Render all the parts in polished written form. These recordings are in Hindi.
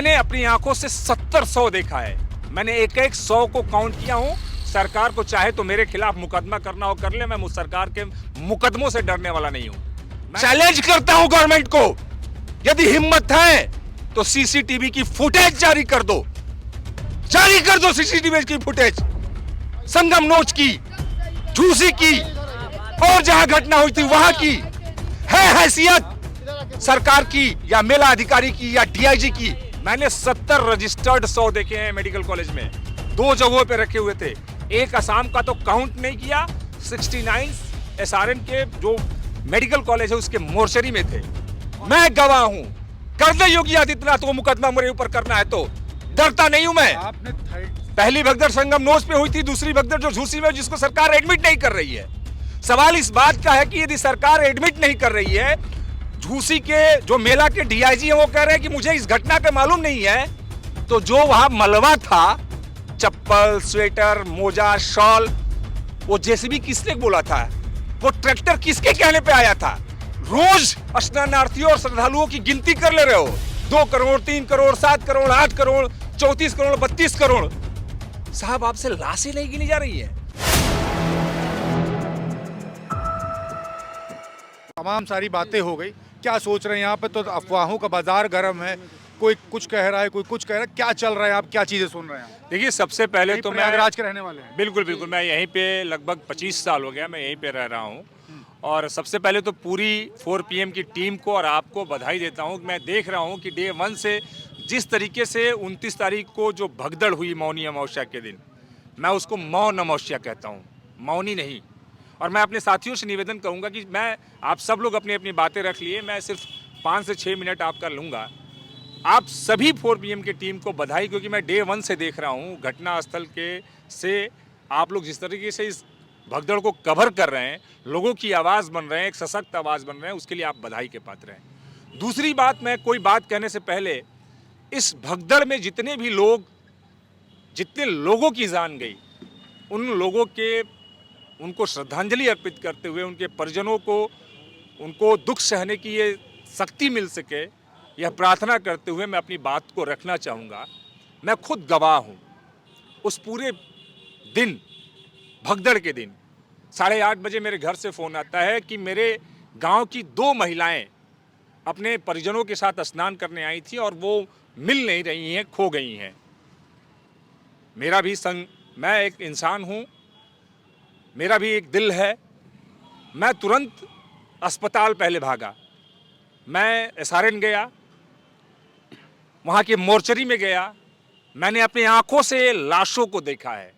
मैंने अपनी आंखों से 70-100 देखा है। मैंने एक एक 100 को काउंट किया हूं। सरकार को चाहे तो मेरे खिलाफ मुकदमा करना हो कर ले, मैं उस सरकार के मुकदमों से डरने वाला नहीं हूं। चैलेंज करता हूं गवर्नमेंट को, यदि हिम्मत है तो सीसीटीवी की फुटेज जारी कर दो, जारी कर दो सीसीटीवी की फुटेज, संगम नोच की, झूसी की और जहां घटना हुई थी वहां की। है हैसियत सरकार की या मेला अधिकारी की या डीआईजी की। मैंने 70 रजिस्टर्ड 100 देखे हैं मेडिकल कॉलेज में, 2 जगहों पे रखे हुए थे। एक असम का तो काउंट नहीं किया, 69 एसआरएन के जो मेडिकल कॉलेज है उसके मोर्चरी में थे। मैं गवाह हूं, कर दे योगी आदित्यनाथ को मुकदमा मेरे ऊपर करना है तो, डरता नहीं हूं मैं। पहली भगदड़ संगम नोच पे हुई थी, दूसरी भगदड़ जो झूसी में जिसको सरकार एडमिट नहीं कर रही है। सवाल इस बात का है कि यदि सरकार एडमिट नहीं कर रही है, झूसी के जो मेला के डीआईजी हैं वो कह रहे हैं कि मुझे इस घटना का मालूम नहीं है, तो जो वहां मलबा था, चप्पल, स्वेटर, मोजा, शॉल, वो जेसीबी किसने बोला था, वो ट्रैक्टर किसके कहने पे आया था? रोज स्नानार्थियों और श्रद्धालुओं की गिनती कर ले रहे हो, 2 करोड़, 3 करोड़, 7 करोड़, 8 करोड़, 34 करोड़, 32 करोड़। साहब आपसे लाशें नहीं गिनी जा रही है। तमाम सारी बातें हो गई, क्या सोच रहे हैं यहाँ पे? तो अफवाहों का बाजार गर्म है, कोई कुछ कह रहा है, कोई कुछ कह रहा है, क्या चल रहा है, आप क्या चीजें सुन रहे हैं? देखिए, सबसे पहले तो मैं प्रयागराज के रहने वाले हैं। बिल्कुल बिल्कुल, मैं यहीं पे लगभग 25 साल हो गया मैं यहीं पे रह रहा हूँ। और सबसे पहले तो पूरी 4 PM की टीम को और आपको बधाई देता हूँ। मैं देख रहा हूँ कि डे 1 से जिस तरीके से 29 तारीख को जो भगदड़ हुई मौनी अमावस्या के दिन, मैं उसको मौन अमावस्या कहता हूँ, मौनी नहीं। और मैं अपने साथियों से निवेदन करूंगा कि मैं आप सब लोग अपनी अपनी बातें रख लिए, मैं सिर्फ 5 से 6 मिनट आपका लूँगा। आप सभी 4 PM की टीम को बधाई, क्योंकि मैं डे 1 से देख रहा हूँ घटना स्थल के से आप लोग जिस तरीके से इस भगदड़ को कवर कर रहे हैं, लोगों की आवाज़ बन रहे हैं, एक सशक्त आवाज़ बन रहे हैं, उसके लिए आप बधाई के पात्र हैं। दूसरी बात, मैं कोई बात कहने से पहले इस भगदड़ में जितने लोगों की जान गई, उन लोगों के उनको श्रद्धांजलि अर्पित करते हुए, उनके परिजनों को उनको दुख सहने की ये शक्ति मिल सके, यह प्रार्थना करते हुए मैं अपनी बात को रखना चाहूँगा। मैं खुद गवाह हूँ। उस पूरे दिन, भगदड़ के दिन 8:30 बजे मेरे घर से फ़ोन आता है कि मेरे गांव की 2 महिलाएं अपने परिजनों के साथ स्नान करने आई थी और वो मिल नहीं रही हैं, खो गई हैं। मेरा भी मैं एक इंसान हूँ, मेरा भी एक दिल है। मैं तुरंत अस्पताल पहले भागा, मैं एसआरएन गया, वहाँ के मोर्चरी में गया, मैंने अपनी आंखों से लाशों को देखा है।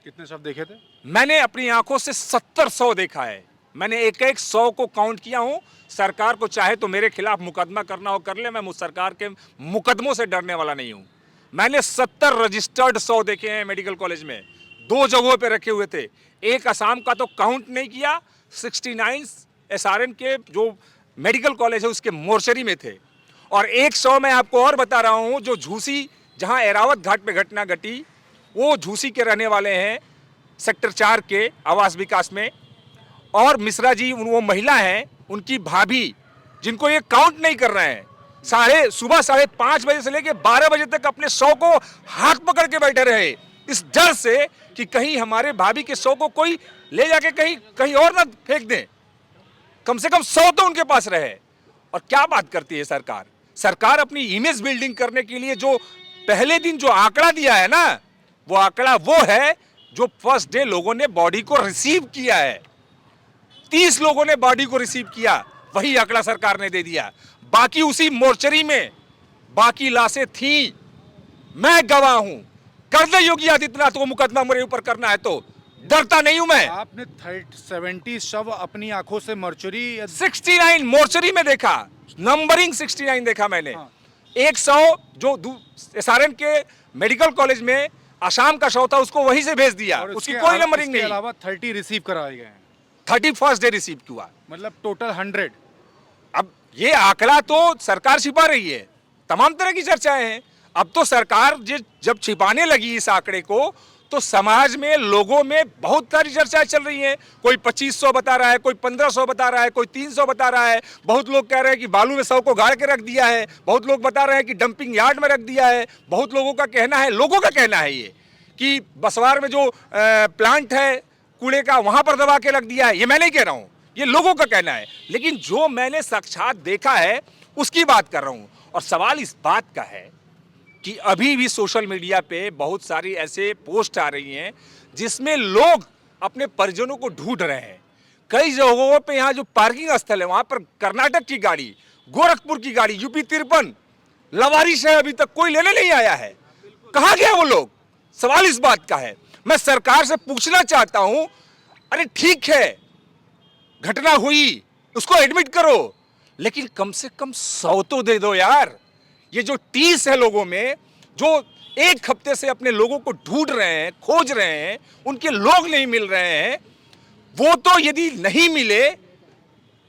कितने शव देखे थे? मैंने अपनी आंखों से 70-100 देखा है। मैंने एक एक 100 को काउंट किया हूँ। सरकार को चाहे तो मेरे खिलाफ मुकदमा करना हो कर ले, मैं उस सरकार के मुकदमों से डरने वाला नहीं हूँ। मैंने 70 रजिस्टर्ड 100 देखे हैं मेडिकल कॉलेज में, 2 जगहों पे रखे हुए थे। एक असम का तो काउंट नहीं किया, 69 एसआरएन के जो मेडिकल कॉलेज है उसके मोर्चरी में थे। और एक 100 मैं आपको और बता रहा हूँ, जो झूसी, जहाँ एरावत घाट पे घटना घटी, वो झूसी के रहने वाले हैं, सेक्टर 4 के आवास विकास में। और मिश्रा जी वो महिला हैं, उनकी भाभी, जिनको ये काउंट नहीं कर रहे हैं, सुबह 5:30 बजे से लेकर 12 बजे तक अपने 100 को हाथ पकड़ के बैठे रहे, इस डर से कि कहीं हमारे भाभी के 100 को कोई ले जाके कहीं और ना फेंक दें। कम से कम 100 तो उनके पास रहे। और क्या बात करती है सरकार? सरकार अपनी इमेज बिल्डिंग करने के लिए जो पहले दिन जो आंकड़ा दिया है ना, वो आंकड़ा वो है जो फर्स्ट डे लोगों ने बॉडी को रिसीव किया है। 30 लोगों ने बॉडी को रिसीव किया, वही आंकड़ा सरकार ने दे दिया। बाकी उसी मोर्चरी में बाकी लाशें थी। मैं गवाह हूं, कर दे योगी आदित्यनाथ को मुकदमा मेरे ऊपर करना है तो, डरता नहीं हूं मैं। आपने 70 शव अपनी आंखों से मोर्चरी 69 मोर्चरी में देखा, नंबरिंग 69 देखा मैंने। हाँ। एक 100 जो एसआरएन के मेडिकल कॉलेज में आसाम का शव था, उसको वहीं से भेज दिया, उसकी कोई नंबरिंग नहीं। अलावा 30 रिसीव कराए गए हैं, 31st डे रिसीव हुआ, मतलब टोटल 100। अब ये आंकड़ा तो सरकार छिपा रही है, तमाम तरह की चर्चाएं हैं। अब तो सरकार जब छिपाने लगी इस आंकड़े को, तो समाज में, लोगों में बहुत सारी चर्चाएं चल रही हैं। कोई 2500 बता रहा है, कोई 1500 बता रहा है, कोई 300 बता रहा है। बहुत लोग कह रहे हैं कि बालू में 100 को गाड़ के रख दिया है। बहुत लोग बता रहे हैं कि डंपिंग यार्ड में रख दिया है। बहुत लोगों का कहना है ये कि बसवार में जो प्लांट है कूड़े का, वहां पर दबा के रख दिया है। ये मैं नहीं कह रहा हूं, ये लोगों का कहना है। लेकिन जो मैंने साक्षात देखा है उसकी बात कर रहा हूं। और सवाल इस बात का है कि अभी भी सोशल मीडिया पे बहुत सारी ऐसे पोस्ट आ रही हैं जिसमें लोग अपने परिजनों को ढूंढ रहे हैं। कई जगहों पे यहाँ जो पार्किंग स्थल है वहां पर कर्नाटक की गाड़ी, गोरखपुर की गाड़ी, यूपी 53 लवारिश है, अभी तक कोई लेने नहीं आया है। कहां गए वो लोग? सवाल इस बात का है। मैं सरकार से पूछना चाहता हूं, अरे ठीक है घटना हुई, उसको एडमिट करो, लेकिन कम से कम 100 तो दे दो यार। ये जो 30 है लोगों में, जो एक हफ्ते से अपने लोगों को ढूंढ रहे हैं, खोज रहे हैं, उनके लोग नहीं मिल रहे हैं, वो तो यदि नहीं मिले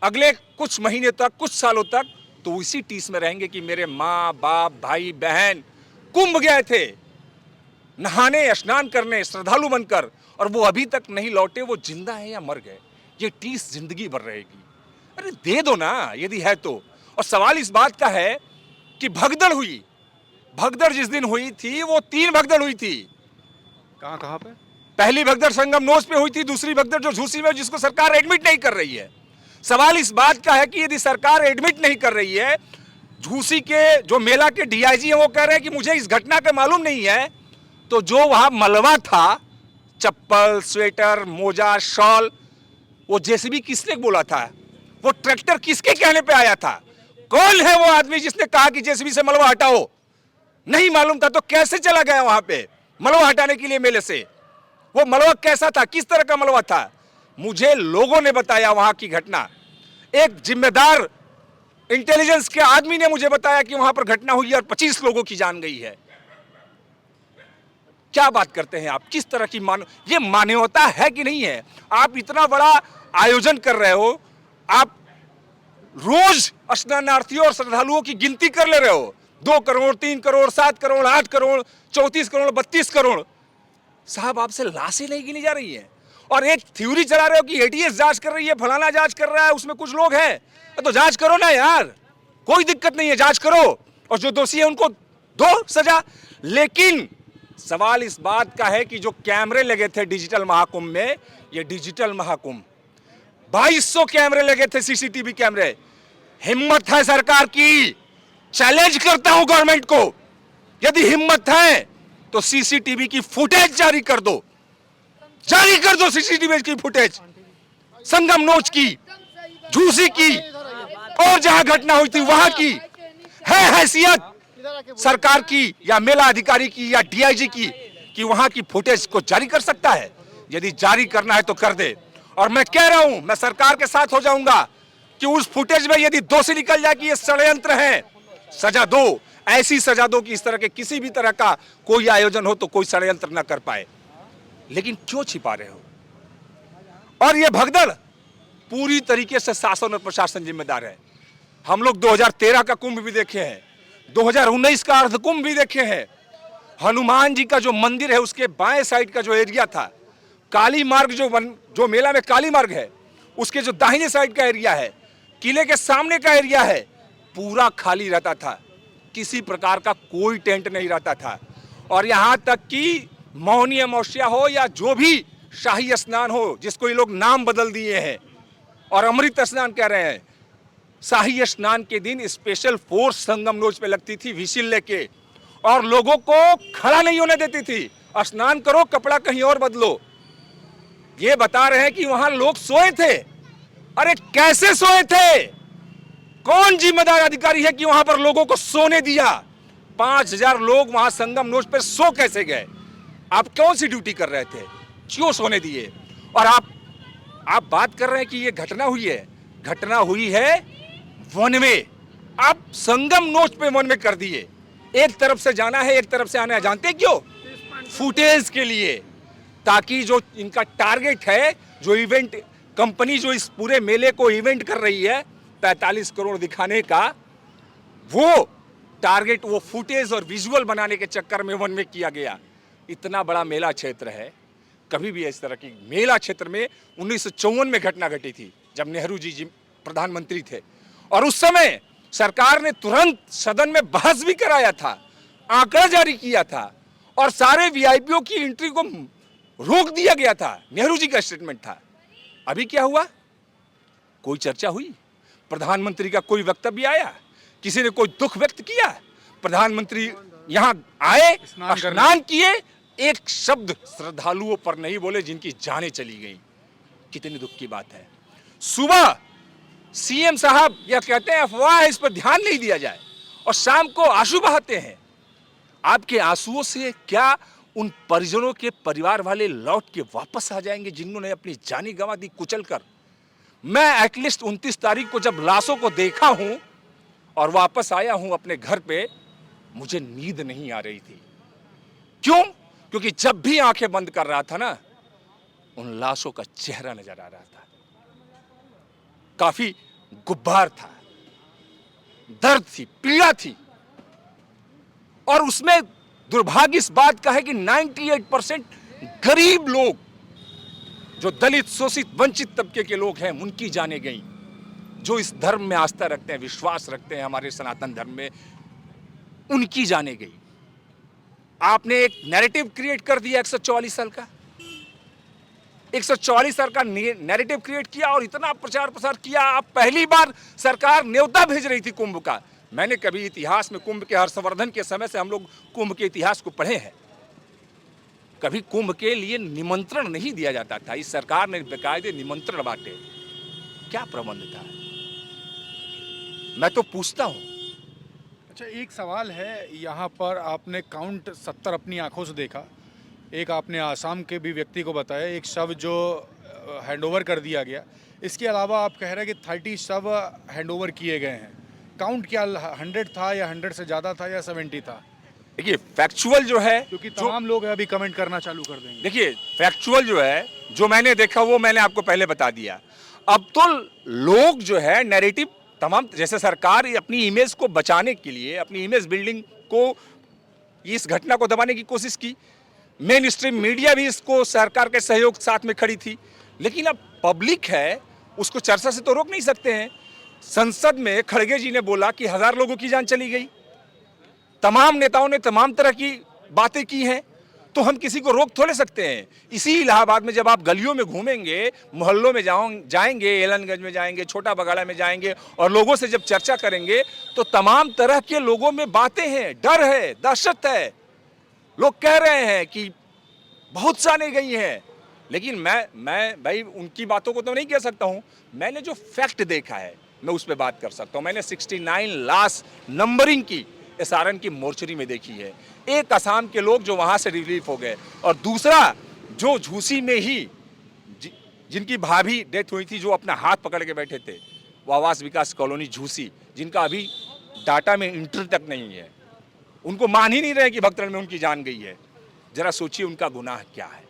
अगले कुछ महीने तक, कुछ सालों तक, तो इसी टीस में रहेंगे कि मेरे माँ बाप, भाई बहन कुंभ गए थे नहाने, स्नान करने, श्रद्धालु बनकर, और वो अभी तक नहीं लौटे, वो जिंदा है या मर गए। ये टीस जिंदगी भर रहेगी। अरे दे दो ना यदि है तो। और सवाल इस बात का है कि भगदड़ हुई, भगदड़ जिस दिन हुई थी वो 3 भगदड़ हुई थी। कहाँ पे? पहली भगदड़ संगम नोच पे हुई थी, दूसरी भगदड़ जो झूसी में, जिसको सरकार एडमिट नहीं कर रही है। सवाल इस बात का है कि यदि सरकार एडमिट नहीं कर रही है, झूसी के जो मेला के डीआईजी हैं वो कह रहे हैं कि मुझे इस घटना का मालूम नहीं है, तो जो वहां मलबा था, चप्पल, स्वेटर, मोजा, शॉल, वो जेसीबी किसने बोला था? वो ट्रैक्टर किसके कहने पे आया था? कौन है वो आदमी जिसने कहा कि जेसीबी से मलबा हटाओ? नहीं मालूम था तो कैसे चला गया वहां पे मलबा हटाने के लिए मेले से? वो मलबा कैसा था, किस तरह का मलबा था? मुझे लोगों ने बताया वहां की घटना। एक जिम्मेदार इंटेलिजेंस के आदमी ने मुझे बताया कि वहां पर घटना हुई और 25 लोगों की जान गई है। क्या बात करते हैं आप? किस तरह की ये मानवता है कि नहीं है? आप इतना बड़ा आयोजन कर रहे हो, आप रोज स्नानार्थियों और श्रद्धालुओं की गिनती कर ले रहे हो, 2 करोड़, 3 करोड़, 7 करोड़, 8 करोड़, 34 करोड़, 32 करोड़। साहब आपसे लाशें नहीं गिनी जा रही हैं और एक थ्योरी चला रहे हो कि एटीएस जांच कर रही है, फलाना जांच कर रहा है, उसमें कुछ लोग हैं। तो जांच करो ना यार, कोई दिक्कत नहीं है, जांच करो और जो दोषी है उनको दो सजा। लेकिन सवाल इस बात का है कि जो कैमरे लगे थे डिजिटल महाकुंभ में, ये डिजिटल महाकुंभ 2200 कैमरे लगे थे, सीसीटीवी कैमरे। हिम्मत है सरकार की, चैलेंज करता हूं गवर्नमेंट को, यदि हिम्मत है तो सीसीटीवी की फुटेज जारी कर दो, जारी कर दो सीसीटीवी की फुटेज, संगम नोच की, झूसी की और जहां घटना हुई थी वहां की। है हैसियत सरकार की या मेला अधिकारी की या डीआईजी की कि वहां की फुटेज को जारी कर सकता है? यदि जारी करना है तो कर दे। और मैं कह रहा हूं, मैं सरकार के साथ हो जाऊंगा कि उस फुटेज में यदि दोषी निकल जाए कि ये षड्यंत्र है, सजा दो, ऐसी सजा दो कि इस तरह के किसी भी तरह का कोई आयोजन हो तो कोई षड्यंत्र न कर पाए। लेकिन क्यों छिपा रहे हो? और ये भगदड़ पूरी तरीके से शासन और प्रशासन जिम्मेदार है। हम लोग 2013 का कुंभ भी देखे हैं, 2019 का अर्ध कुंभ भी देखे हैं। हनुमान जी का जो मंदिर है उसके बाएं साइड का जो एरिया था, काली मार्ग जो मेला में काली मार्ग है, उसके जो दाहिने साइड का एरिया है, किले के सामने का एरिया है, पूरा खाली रहता था। किसी प्रकार का कोई टेंट नहीं रहता था। और यहां तक कि मौनी अमावस्या हो या जो भी शाही स्नान हो, जिसको ये लोग नाम बदल दिए हैं और अमृत स्नान कह रहे हैं, शाही स्नान के दिन स्पेशल फोर्स संगम नोच पे लगती थी व्हिसिल लेके और लोगों को खड़ा नहीं होने देती थी। स्नान करो, कपड़ा कहीं और बदलो। ये बता रहे हैं कि वहां लोग सोए थे। अरे कैसे सोए थे? कौन जिम्मेदार अधिकारी है कि वहां पर लोगों को सोने दिया? 5000 लोग वहां संगम नोच पे सो कैसे गए? आप कौन सी ड्यूटी कर रहे थे? क्यों सोने दिए? और आप बात कर रहे हैं कि ये घटना हुई है। घटना हुई है वन में। आप संगम नोच पे वन में कर दिए। एक तरफ से जाना है, एक तरफ से आना है। जानते क्यों? फुटेज के लिए, ताकि जो इनका टारगेट है, जो इवेंट कंपनी जो इस पूरे मेले को इवेंट कर रही है 45 करोड़ दिखाने का, वो टारगेट वो फुटेज और विजुअल बनाने के चक्कर में वन में किया गया। इतना बड़ा मेला क्षेत्र है, कभी भी इस तरह की मेला क्षेत्र में 1954 में घटना घटी थी जब नेहरू जी प्रधानमंत्री थे, और उस समय सरकार ने तुरंत सदन में बहस भी कराया था, आंकड़ा जारी किया था और सारे वीआईपीओ की एंट्री को रोक दिया गया था। नेहरू जी का स्टेटमेंट था। अभी क्या हुआ? कोई चर्चा हुई? प्रधानमंत्री का कोई वक्तव्य आया? किसी ने कोई दुख व्यक्त किया? प्रधानमंत्री यहां आए, स्नान किए, एक शब्द श्रद्धालुओं पर नहीं बोले जिनकी जानें चली गई। कितनी दुख की बात है। सुबह सीएम साहब यह कहते हैं अफवाह है, इस पर ध्यान नहीं दिया जाए, और शाम को आंसू बहाते हैं। आपके आंसुओं से क्या उन परिजनों के परिवार वाले लौट के वापस आ जाएंगे जिन्होंने अपनी जानी गंवा दी कुचल कर? मैं एटलीस्ट 29 तारीख को जब लाशों को देखा हूं और वापस आया हूं अपने घर पे, मुझे नींद नहीं आ रही थी। क्यों? क्योंकि जब भी आंखें बंद कर रहा था ना, उन लाशों का चेहरा नजर आ रहा था, काफी गुब्बार था, दर्द थी, पीड़ा थी। और उसमें दुर्भाग्य इस बात का है कि 98% गरीब लोग, जो दलित, शोषित, वंचित तबके के लोग हैं, उनकी जानें गई। जो इस धर्म में आस्था रखते हैं, विश्वास रखते हैं हमारे सनातन धर्म में, उनकी जानें गई। आपने एक नैरेटिव क्रिएट कर दिया 144 साल का, 144 साल का नैरेटिव क्रिएट किया और इतना प्रचार प्रसार किया। आप पहली बार सरकार न्योता भेज रही थी कुंभ का। मैंने कभी इतिहास में कुंभ के हर्षवर्धन के समय से हम लोग कुंभ के इतिहास को पढ़े हैं, कभी कुंभ के लिए निमंत्रण नहीं दिया जाता था। इस सरकार ने बेकायदे निमंत्रण बांटे। क्या प्रबंध था? मैं तो पूछता हूं। अच्छा, एक सवाल है, यहाँ पर आपने काउंट 70 अपनी आंखों से देखा, एक आपने आसाम के भी व्यक्ति को बताया, एक शव जो हैंडओवर कर दिया गया। इसके अलावा आप कह रहे हैं कि 30 शव हैंडओवर किए गए हैं। काउंट क्या 100 था या 100 से ज़्यादा था या 70 था? देखिए फैक्चुअल जो है, क्योंकि तमाम लोग अभी कमेंट करना चालू कर देंगे। देखिए फैक्चुअल जो है, जो मैंने देखा वो मैंने आपको पहले बता दिया। अब तो लोग जो है नैरेटिव तमाम, जैसे सरकार अपनी इमेज को बचाने के लिए, अपनी इमेज बिल्डिंग को, इस घटना को दबाने की कोशिश की। मेन स्ट्रीम मीडिया भी इसको सरकार के सहयोग साथ में खड़ी थी, लेकिन अब पब्लिक है, उसको चर्चा से तो रोक नहीं सकते हैं। संसद में खड़गे जी ने बोला कि 1000 लोगों की जान चली गई। तमाम नेताओं ने तमाम तरह की बातें की हैं, तो हम किसी को रोक थोड़े सकते हैं। इसी इलाहाबाद में जब आप गलियों में घूमेंगे, मोहल्लों में जाएंगे, एलनगंज में जाएंगे, छोटा बगाड़ा में जाएंगे और लोगों से जब चर्चा करेंगे, तो तमाम तरह के लोगों में बातें हैं, डर है, दहशत है। लोग कह रहे हैं कि बहुत जाने गई हैं, लेकिन मैं भाई उनकी बातों को तो नहीं कह सकता हूं। मैंने जो फैक्ट देखा है मैं उस पर बात कर सकता हूं। मैंने 69 लाश नंबरिंग की एसआरएन की मोर्चरी में देखी है। एक असम के लोग जो वहां से रिलीफ हो गए, और दूसरा जो झूसी में ही जिनकी भाभी डेथ हुई थी, जो अपना हाथ पकड़ के बैठे थे, वो आवास विकास कॉलोनी झूसी, जिनका अभी डाटा में एंट्री तक नहीं है। उनको मान ही नहीं रहे कि भक्तरण में उनकी जान गई है। जरा सोचिए उनका गुनाह क्या है।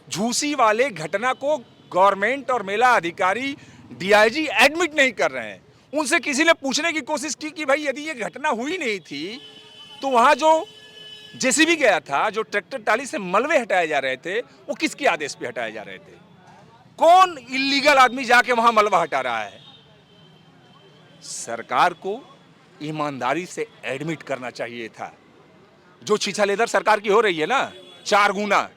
झूसी वाले घटना को गवर्नमेंट और मेला अधिकारी डीआईजी एडमिट नहीं कर रहे हैं। उनसे किसी ने पूछने की कोशिश की कि भाई यदि ये घटना हुई नहीं थी तो वहां जो जेसीबी गया था, जो ट्रैक्टर टाली से मलबे हटाए जा रहे थे, वो किसके आदेश पे हटाए जा रहे थे? कौन इलीगल आदमी जाके वहां मलबा हटा रहा है? सरकार को ईमानदारी से एडमिट करना चाहिए था। जो छीछालेदर सरकार की हो रही है ना 4 गुना,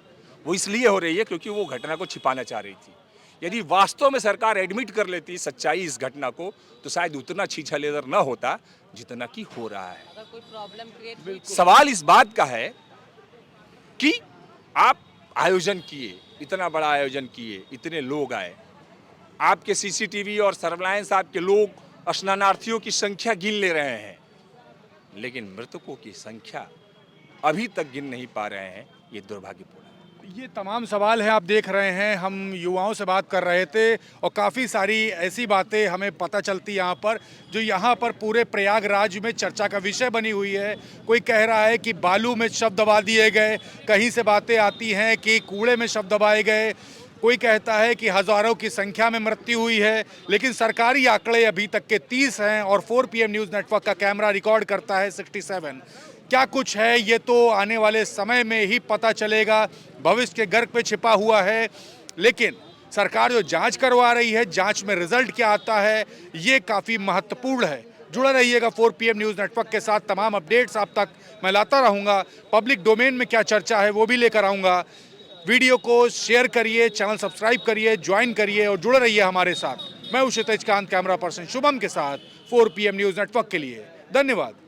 वो इसलिए हो रही है क्योंकि वो घटना को छिपाना चाह रही थी। यदि वास्तव में सरकार एडमिट कर लेती सच्चाई इस घटना को, तो शायद उतना छीछालेदर न होता जितना कि हो रहा है। अगर कोई प्रॉब्लम क्रिएट, सवाल इस बात का है कि आप आयोजन किए, इतना बड़ा आयोजन किए, इतने लोग आए, आपके सीसीटीवी और सर्विलांस आपके लोग स्नानार्थियों की संख्या गिन ले रहे हैं, लेकिन मृतकों की संख्या अभी तक गिन नहीं पा रहे हैं। ये दुर्भाग्यपूर्ण है। ये तमाम सवाल हैं, आप देख रहे हैं। हम युवाओं से बात कर रहे थे और काफ़ी सारी ऐसी बातें हमें पता चलती यहाँ पर, जो यहाँ पर पूरे प्रयागराज में चर्चा का विषय बनी हुई है। कोई कह रहा है कि बालू में शव दबा दिए गए, कहीं से बातें आती हैं कि कूड़े में शव दबाए गए, कोई कहता है कि हज़ारों की संख्या में मृत्यु हुई है, लेकिन सरकारी आंकड़े अभी तक के 30 हैं और 4 PM न्यूज़ नेटवर्क का कैमरा रिकॉर्ड करता है 67। क्या कुछ है ये तो आने वाले समय में ही पता चलेगा, भविष्य के गर्भ पे छिपा हुआ है। लेकिन सरकार जो जांच करवा रही है, जांच में रिजल्ट क्या आता है ये काफ़ी महत्वपूर्ण है। जुड़ा रहिएगा 4 PM न्यूज़ नेटवर्क के साथ, तमाम अपडेट्स आप तक मैं लाता रहूँगा। पब्लिक डोमेन में क्या चर्चा है वो भी लेकर आऊँगा। वीडियो को शेयर करिए, चैनल सब्सक्राइब करिए, ज्वाइन करिए और जुड़े रहिए हमारे साथ। मैं हूं क्षितिज कांत, कैमरा पर्सन शुभम के साथ 4 PM न्यूज़ नेटवर्क के लिए। धन्यवाद।